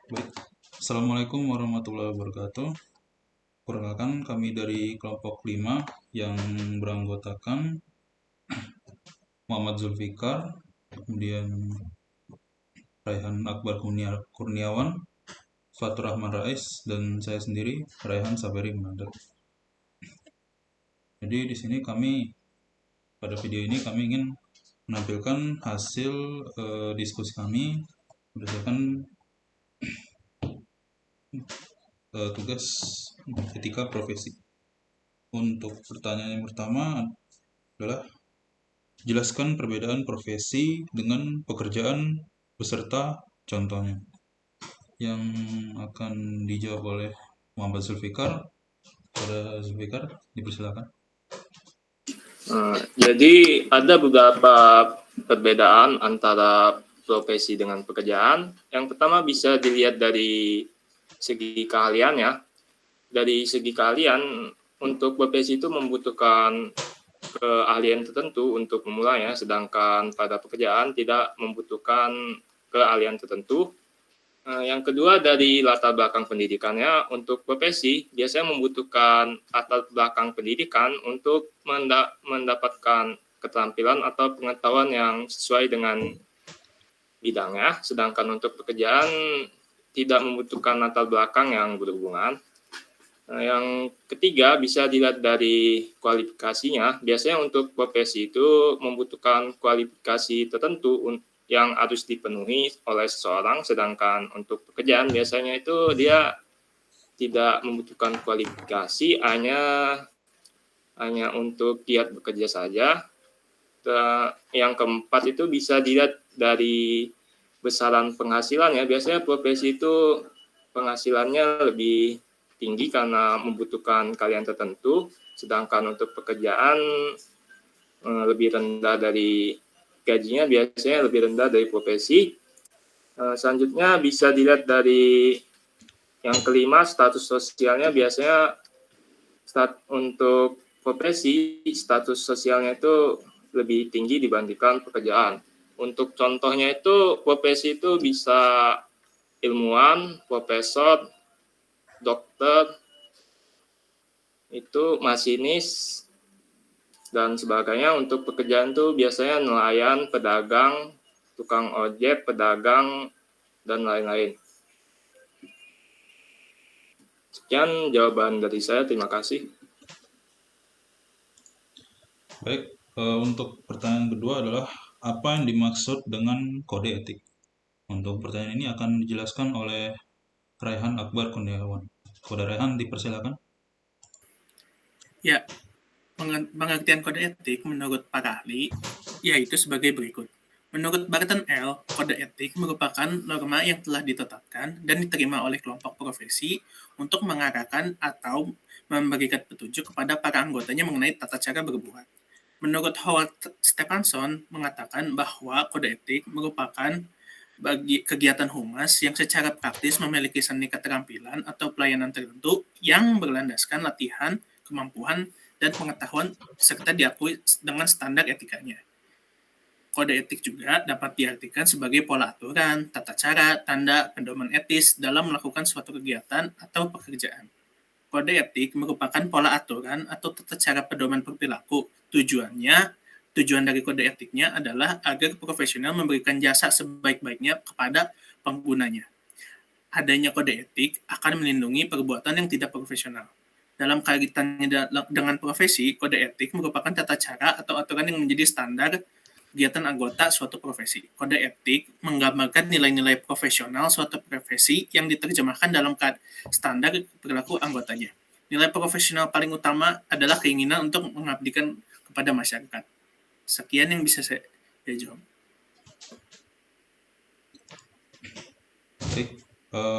Baik. Assalamualaikum warahmatullahi wabarakatuh. Perkenalkan kami dari kelompok 5 yang beranggotakan Muhammad Zulfikar, kemudian Raihan Akbar Kurniawan, Fatur Rahman Rais, dan saya sendiri Raihan Saberi Munandar. Jadi di sini pada video ini kami ingin menampilkan hasil diskusi kami berdasarkan tugas etika profesi. Untuk pertanyaan yang pertama adalah jelaskan perbedaan profesi dengan pekerjaan beserta contohnya. Yang akan dijawab oleh Muhammad Zulfikar. Pada Zulfikar, dipersilakan. Jadi ada beberapa perbedaan antara profesi dengan pekerjaan. Yang pertama bisa dilihat dari segi keahlian ya. Dari segi keahlian, untuk profesi itu membutuhkan keahlian tertentu untuk memulainya, sedangkan pada pekerjaan tidak membutuhkan keahlian tertentu. Yang kedua dari latar belakang pendidikannya, untuk profesi biasanya membutuhkan latar belakang pendidikan untuk mendapatkan keterampilan atau pengetahuan yang sesuai dengan bidangnya, sedangkan untuk pekerjaan tidak membutuhkan latar belakang yang berhubungan. Yang ketiga bisa dilihat dari kualifikasinya. Biasanya untuk profesi itu membutuhkan kualifikasi tertentu yang harus dipenuhi oleh seseorang, sedangkan untuk pekerjaan biasanya itu dia tidak membutuhkan kualifikasi, hanya untuk giat bekerja saja. Yang keempat itu bisa dilihat dari besaran penghasilannya. Biasanya profesi itu penghasilannya lebih tinggi karena membutuhkan keahlian tertentu, sedangkan untuk pekerjaan lebih rendah dari gajinya, biasanya lebih rendah dari profesi. Selanjutnya bisa dilihat dari yang kelima, status sosialnya. Biasanya untuk profesi status sosialnya itu lebih tinggi dibandingkan pekerjaan. Untuk contohnya itu profesi itu bisa ilmuwan, profesor, dokter, itu masinis, dan sebagainya. Untuk pekerjaan itu biasanya nelayan, pedagang, tukang ojek, pedagang, dan lain-lain. Sekian jawaban dari saya, terima kasih. Baik, untuk pertanyaan kedua adalah apa yang dimaksud dengan kode etik? Untuk pertanyaan ini akan dijelaskan oleh Raihan Akbar Kurniawan. Kepada Raihan, dipersilakan. Ya, pengertian kode etik menurut para ahli yaitu sebagai berikut. Menurut Barton L., kode etik merupakan norma yang telah ditetapkan dan diterima oleh kelompok profesi untuk mengarahkan atau memberikan petunjuk kepada para anggotanya mengenai tata cara berbuat. Menurut Howard Stephenson mengatakan bahwa kode etik merupakan bagi kegiatan humas yang secara praktis memiliki seni keterampilan atau pelayanan tertentu yang berlandaskan latihan, kemampuan, dan pengetahuan serta diakui dengan standar etikanya. Kode etik juga dapat diartikan sebagai pola aturan, tata cara, tanda, pedoman etis dalam melakukan suatu kegiatan atau pekerjaan. Kode etik merupakan pola aturan atau tata cara pedoman perilaku. Tujuan dari kode etiknya adalah agar profesional memberikan jasa sebaik-baiknya kepada penggunanya. Adanya kode etik akan melindungi perbuatan yang tidak profesional. Dalam kaitannya dengan profesi, kode etik merupakan tata cara atau aturan yang menjadi standar kegiatan anggota suatu profesi. Kode etik menggambarkan nilai-nilai profesional suatu profesi yang diterjemahkan dalam standar perilaku anggotanya. Nilai profesional paling utama adalah keinginan untuk mengabdikan kepada masyarakat. Sekian yang bisa saya jawab. Baik,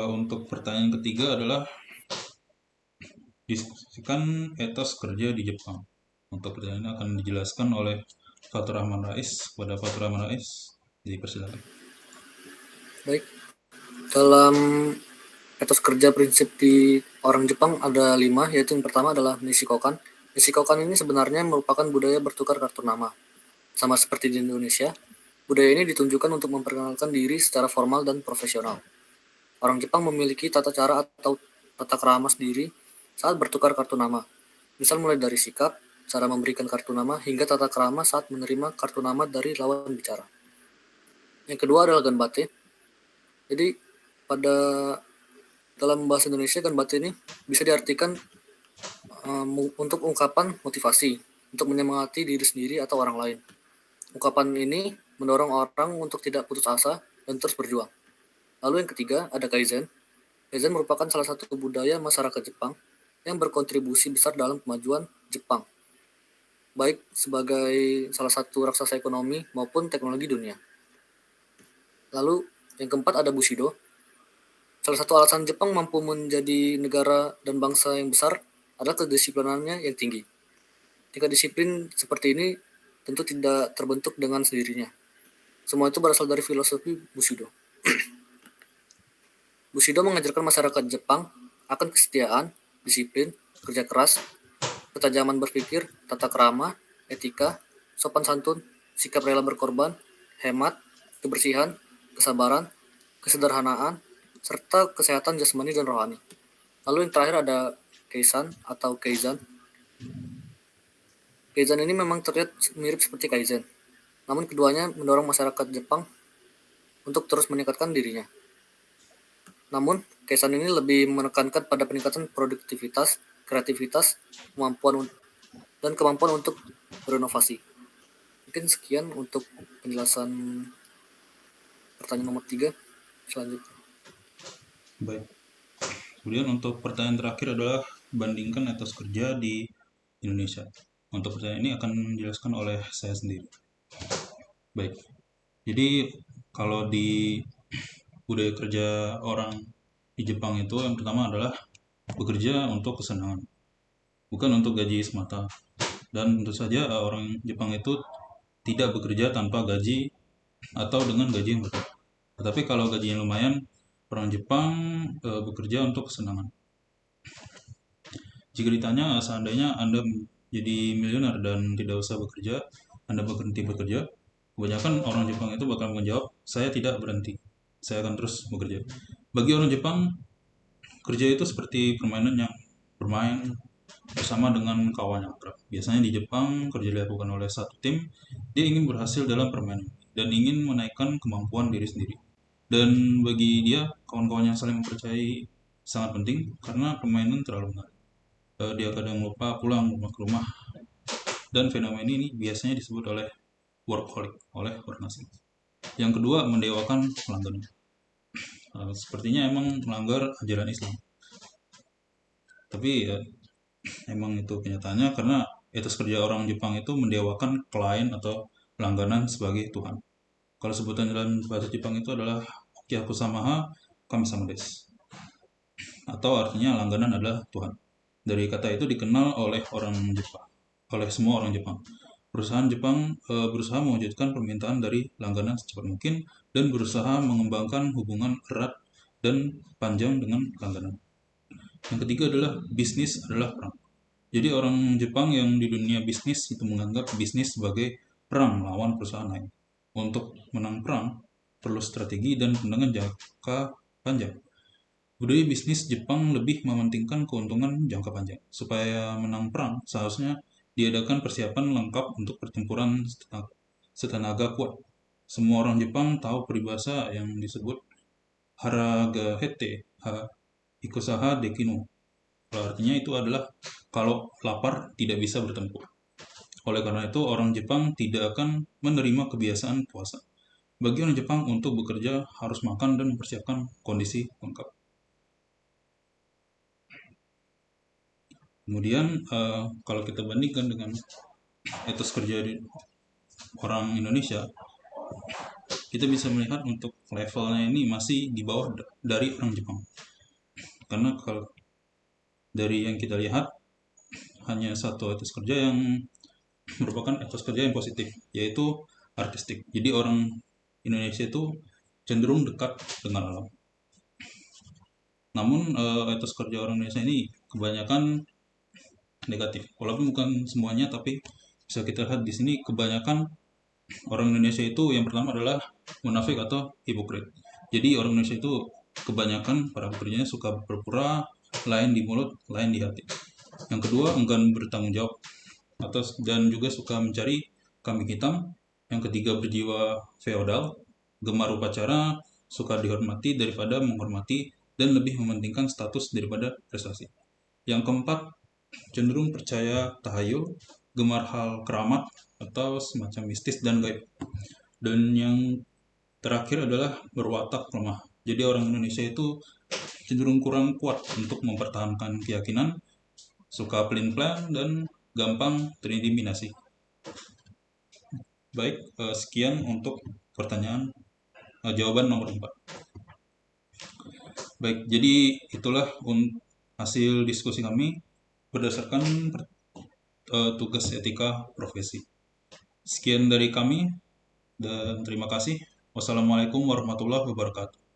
untuk pertanyaan ketiga adalah diskusikan etos kerja di Jepang. Untuk pertanyaan ini akan dijelaskan oleh Fatur Rahman Rais. Kepada Fatur Rahman Rais, dipersilakan. Baik, dalam etos kerja prinsip di orang Jepang ada 5, yaitu yang pertama adalah Nishikokan. Nishikokan ini sebenarnya merupakan budaya bertukar kartu nama. Sama seperti di Indonesia, budaya ini ditunjukkan untuk memperkenalkan diri secara formal dan profesional. Orang Jepang memiliki tata cara atau tata krama sendiri saat bertukar kartu nama. Misal mulai dari sikap, cara memberikan kartu nama, hingga tata krama saat menerima kartu nama dari lawan bicara. Yang kedua adalah ganbate. Jadi pada dalam bahasa Indonesia ganbate ini bisa diartikan untuk ungkapan motivasi, untuk menyemangati diri sendiri atau orang lain. Ungkapan ini mendorong orang untuk tidak putus asa dan terus berjuang. Lalu yang ketiga ada kaizen. Kaizen merupakan salah satu budaya masyarakat Jepang yang berkontribusi besar dalam kemajuan Jepang, baik sebagai salah satu raksasa ekonomi maupun teknologi dunia. Lalu yang keempat ada Bushido. Salah satu alasan Jepang mampu menjadi negara dan bangsa yang besar adalah kedisiplinannya yang tinggi. Tingkat disiplin seperti ini tentu tidak terbentuk dengan sendirinya. Semua itu berasal dari filosofi Bushido. Bushido mengajarkan masyarakat Jepang akan kesetiaan, disiplin, kerja keras, ketajaman berpikir, tata krama, etika, sopan santun, sikap rela berkorban, hemat, kebersihan, kesabaran, kesederhanaan, serta kesehatan jasmani dan rohani. Lalu yang terakhir ada keisan atau keizan. Keizan ini memang terlihat mirip seperti kaizen, namun keduanya mendorong masyarakat Jepang untuk terus meningkatkan dirinya. Namun, keisan ini lebih menekankan pada peningkatan produktivitas, kreativitas, dan kemampuan untuk berinovasi. Mungkin sekian untuk penjelasan pertanyaan nomor 3. Selanjutnya. Baik. Kemudian untuk pertanyaan terakhir adalah bandingkan etos kerja di Indonesia. Untuk pertanyaan ini akan dijelaskan oleh saya sendiri. Baik. Jadi kalau di budaya kerja orang di Jepang itu yang pertama adalah bekerja untuk kesenangan, bukan untuk gaji semata. Dan tentu saja orang Jepang itu tidak bekerja tanpa gaji atau dengan gaji yang berat. Tetapi kalau gajinya lumayan, orang Jepang bekerja untuk kesenangan. Jika ditanya seandainya Anda jadi miliuner dan tidak usah bekerja, Anda berhenti bekerja, kebanyakan orang Jepang itu bakal menjawab, saya tidak berhenti, saya akan terus bekerja. Bagi orang Jepang, kerja itu seperti permainan yang bermain bersama dengan kawan yang akrab. Biasanya di Jepang, kerja dilakukan oleh satu tim, dia ingin berhasil dalam permainan dan ingin menaikkan kemampuan diri sendiri. Dan bagi dia, kawan-kawan yang saling mempercayai sangat penting karena permainan terlalu menarik. Dia kadang lupa pulang ke rumah. Dan fenomena ini biasanya disebut oleh workaholic, oleh orang asing. Yang kedua, mendewakan pelanggan. Sepertinya emang melanggar ajaran Islam. Tapi emang itu kenyataannya karena etos kerja orang Jepang itu mendewakan klien atau langganan sebagai Tuhan. Kalau sebutan dalam bahasa Jepang itu adalah Kyaku Samaha Kami-sama desu. Atau artinya langganan adalah Tuhan. Dari kata itu dikenal oleh orang Jepang, oleh semua orang Jepang. Perusahaan Jepang berusaha mewujudkan permintaan dari langganan secepat mungkin dan berusaha mengembangkan hubungan erat dan panjang dengan langganan. Yang ketiga adalah bisnis adalah perang. Jadi orang Jepang yang di dunia bisnis itu menganggap bisnis sebagai perang melawan perusahaan lain. Untuk menang perang perlu strategi dan pandangan jangka panjang. Budaya bisnis Jepang lebih mementingkan keuntungan jangka panjang. Supaya menang perang, seharusnya diadakan persiapan lengkap untuk pertempuran setenaga kuat. Semua orang Jepang tahu peribahasa yang disebut haragahete ikusaha dekinu. Artinya itu adalah kalau lapar tidak bisa bertempur. Oleh karena itu, orang Jepang tidak akan menerima kebiasaan puasa. Bagi orang Jepang untuk bekerja harus makan dan mempersiapkan kondisi lengkap. Kemudian kalau kita bandingkan dengan etos kerja di orang Indonesia, kita bisa melihat untuk levelnya ini masih di bawah dari orang Jepang. Karena kalau dari yang kita lihat, hanya satu etos kerja yang merupakan etos kerja yang positif, yaitu artistik. Jadi orang Indonesia itu cenderung dekat dengan alam. Namun etos kerja orang Indonesia ini kebanyakan negatif. Walaupun bukan semuanya, tapi bisa kita lihat di sini kebanyakan orang Indonesia itu yang pertama adalah munafik atau hipokrit. Jadi orang Indonesia itu kebanyakan para pekerjanya suka berpura, lain di mulut, lain di hati. Yang kedua, enggan bertanggung jawab dan juga suka mencari kambing hitam. Yang ketiga, berjiwa feodal, gemar upacara, suka dihormati daripada menghormati, dan lebih mementingkan status daripada prestasi. Yang keempat, cenderung percaya tahayul, gemar hal keramat atau semacam mistis dan gaib. Dan yang terakhir adalah berwatak lemah. Jadi orang Indonesia itu cenderung kurang kuat untuk mempertahankan keyakinan, suka pelin-pelan, dan gampang terintimidasi. Baik, sekian untuk pertanyaan jawaban nomor 4. Baik, jadi itulah hasil diskusi kami berdasarkan tugas etika profesi. Sekian dari kami dan terima kasih. Wassalamualaikum warahmatullahi wabarakatuh.